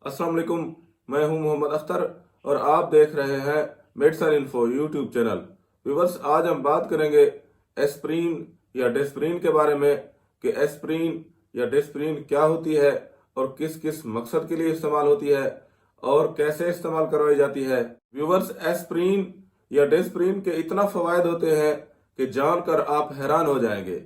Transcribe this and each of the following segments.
अस्सलाम वालेकुम। मैं हूं मोहम्मद अख्तर और आप देख रहे हैं medicine info YouTube channel. Viewers, आज हम बात करेंगे एस्प्रिन या डेस्प्रिन के बारे में कि एस्प्रिन या डेस्प्रिन क्या होती है और किस किस मकसद के लिए इस्तेमाल होती है और कैसे इस्तेमाल करवाई जाती है। व्यूअर्स, एस्प्रिन या डेस्प्रिन के इतना फवायद होते हैं कि जानकर आप हैरान हो जाएंगे।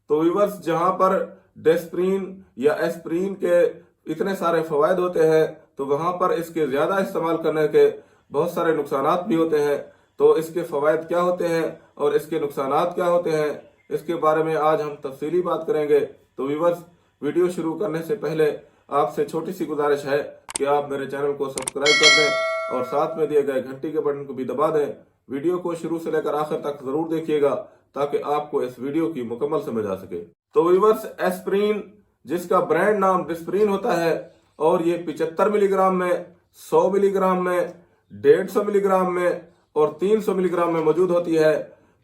तो व्यूअर्स, जहां पर डेस्प्रिन या एस्प्रिन के इतने सारे फवायद होते हैं तो वहां पर इसके ज्यादा इस्तेमाल करने के बहुत सारे नुकसानात भी होते हैं। तो इसके फवायद क्या होते हैं और इसके नुकसानात क्या होते हैं, इसके बारे में आज हम तफसीली बात करेंगे। तो व्यूअर्स, वीडियो शुरू करने से पहले आपसे छोटी सी गुजारिश है कि आप मेरे चैनल को सब्सक्राइब कर दें और साथ में दिए गए घंटी के बटन को भी दबा दें। वीडियो को शुरू से लेकर आखिर तक जरूर देखिएगा ताकि आपको इस वीडियो की मुकम्मल समझ आ सके। तो व्यूअर्स, एस्प्रिन जिसका ब्रांड नाम डेस्प्रिन होता है और ये 75 मिलीग्राम में, 100 मिलीग्राम में, 150 मिलीग्राम में और 300 मिलीग्राम में मौजूद होती है।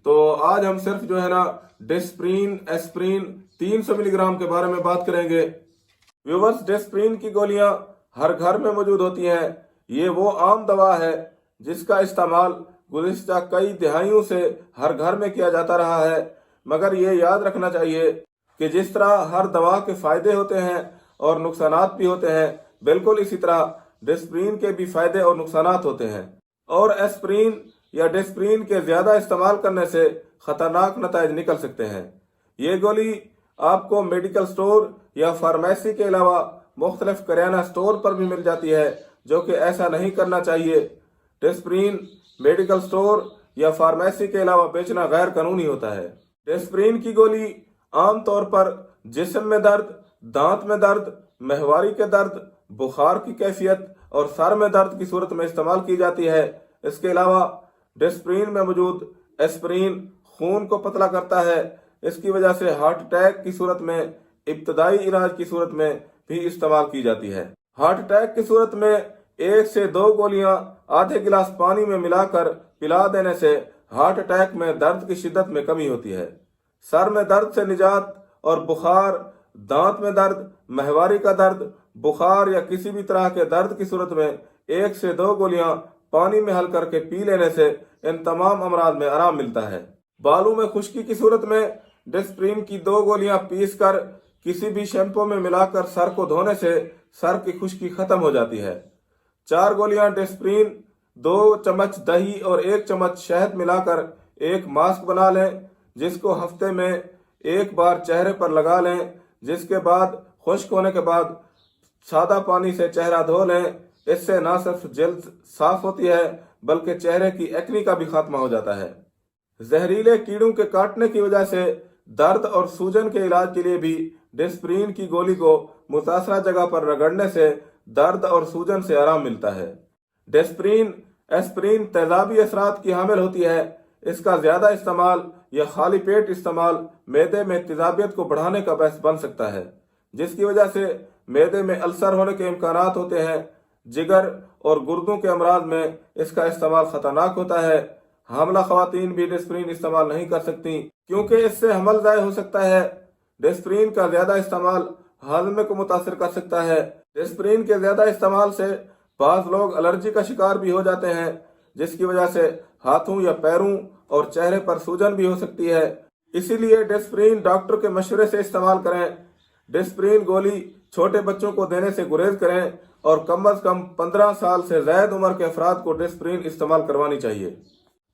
तो आज हम सिर्फ जो है ना डेस्प्रिन एस्प्रिन 300 मिलीग्राम के बारे में बात करेंगे। व्यूअर्स, डेस्प्रिन की गोलियां हर घर में मौजूद होती हैं। ये वो आम दवा है जिसका इस्तेमाल गुज़िश्ता कई दिहाइयों से हर घर में किया जाता रहा है। मगर ये याद रखना चाहिए कि जिस तरह हर दवा के फायदे होते हैं और नुकसानात भी होते हैं, बिल्कुल इसी तरह डेस्प्रिन के भी फायदे और नुकसानात होते हैं। और एस्प्रिन या डेस्प्रिन के ज्यादा इस्तेमाल करने से खतरनाक नताइज निकल सकते हैं। ये गोली आपको मेडिकल स्टोर या फार्मेसी के अलावा मुख्तलिफ करियाना स्टोर पर भी मिल जाती है, जो कि ऐसा नहीं करना चाहिए। डेस्प्रिन मेडिकल स्टोर या फार्मेसी के अलावा बेचना गैर कानूनी होता है। डेस्प्रिन की गोली आमतौर पर जिस्म में दर्द, दांत में दर्द, महवारी के दर्द, बुखार की कैफियत और सर में दर्द की सूरत में इस्तेमाल की जाती है। इसके अलावा डेस्प्रिन में मौजूद एस्प्रिन खून को पतला करता है। इसकी वजह से हार्ट अटैक की सूरत में इब्तदाई इलाज की सूरत में भी इस्तेमाल की जाती है। हार्ट अटैक की सूरत में 1 से 2 गोलियां आधे गिलास पानी में मिलाकर पिला देने से हार्ट अटैक में दर्द की शिद्दत में कमी होती है। सर में दर्द से निजात और बुखार, दांत में दर्द, महवारी का दर्द, बुखार या किसी भी तरह के दर्द की सूरत में 1 से 2 गोलियां पानी में हल करके पी लेने से इन तमाम अमराज में आराम मिलता है। बालों में खुश्की की सूरत में डेस्प्रिन की 2 गोलियां पीस कर किसी भी शैम्पू में मिलाकर सर को धोने से सर की खुश्की खत्म हो जाती है। 4 गोलियां डेस्प्रिन, 2 चम्मच दही और 1 चम्मच शहद मिलाकर एक मास्क बना लें, जिसको हफ्ते में 1 बार चेहरे पर लगा लें। जिसके बाद खुश्क होने के बाद सादा पानी से चेहरा धो लें। इससे न सिर्फ जल्द साफ होती है बल्कि चेहरे की एक्नी का भी खात्मा हो जाता है। जहरीले कीड़ों के काटने की वजह से दर्द और सूजन के इलाज के लिए भी डेस्प्रिन की गोली को मुतासरा जगह पर रगड़ने से दर्द और सूजन से आराम मिलता है। डेस्प्रिन एस्प्रिन तेजाबी असरात की हामिल होती है। इसका ज्यादा इस्तेमाल या खाली पेट इस्तेमाल मैदे में तेजाबियत को बढ़ाने का बायस बन सकता है, जिसकी वजह से मैदे में अल्सर होने के इम्कानात होते हैं। जिगर और गुर्दों के अमराज में इसका इस्तेमाल खतरनाक होता है। हामला खवातीन भी डेस्प्रिन इस्तेमाल नहीं कर सकती क्योंकि इससे हमल ज़ाय हो सकता है। डेस्प्रिन का ज्यादा इस्तेमाल हाजमे को मुतासर कर सकता है। डेस्प्रिन के ज्यादा इस्तेमाल से बाज लोग एलर्जी का शिकार भी हो जाते हैं, जिसकी वजह से हाथों या पैरों और चेहरे पर सूजन भी हो सकती है। इसीलिए डेस्प्रिन डॉक्टर के मशवरे से इस्तेमाल करें। डेस्प्रिन गोली छोटे बच्चों को देने से गुरेज करें और कम अज कम 15 साल से ज्यादा उम्र के अफराद को डेस्प्रिन इस्तेमाल करवानी चाहिए।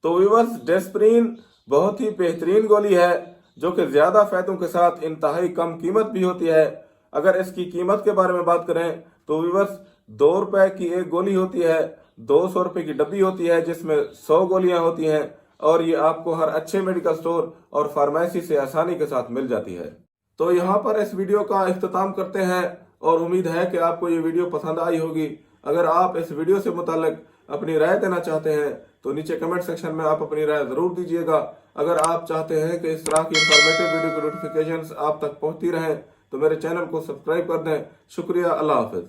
तो व्यूअर्स, डेस्प्रिन बहुत ही बेहतरीन गोली है जो कि ज्यादा फायदों के साथ इंतहाई कम कीमत भी होती है। अगर इसकी कीमत के बारे में बात करें तो व्यूअर्स, 2 रुपए की एक गोली होती है, 200 रुपए की डब्बी होती है जिसमें 100 गोलियां होती हैं और ये आपको हर अच्छे मेडिकल स्टोर और फार्मेसी से आसानी के साथ मिल जाती है। तो यहाँ पर इस वीडियो का इख्तिताम करते हैं और उम्मीद है कि आपको ये वीडियो पसंद आई होगी। अगर आप इस वीडियो से मुताल्लिक अपनी राय देना चाहते हैं तो नीचे कमेंट सेक्शन में आप अपनी राय जरूर दीजिएगा। अगर आप चाहते हैं कि इस तरह की इंफॉर्मेटिव वीडियो की नोटिफिकेशंस आप तक पहुंचती रहें तो मेरे चैनल को सब्सक्राइब कर दें। शुक्रिया। अल्लाह हाफिज।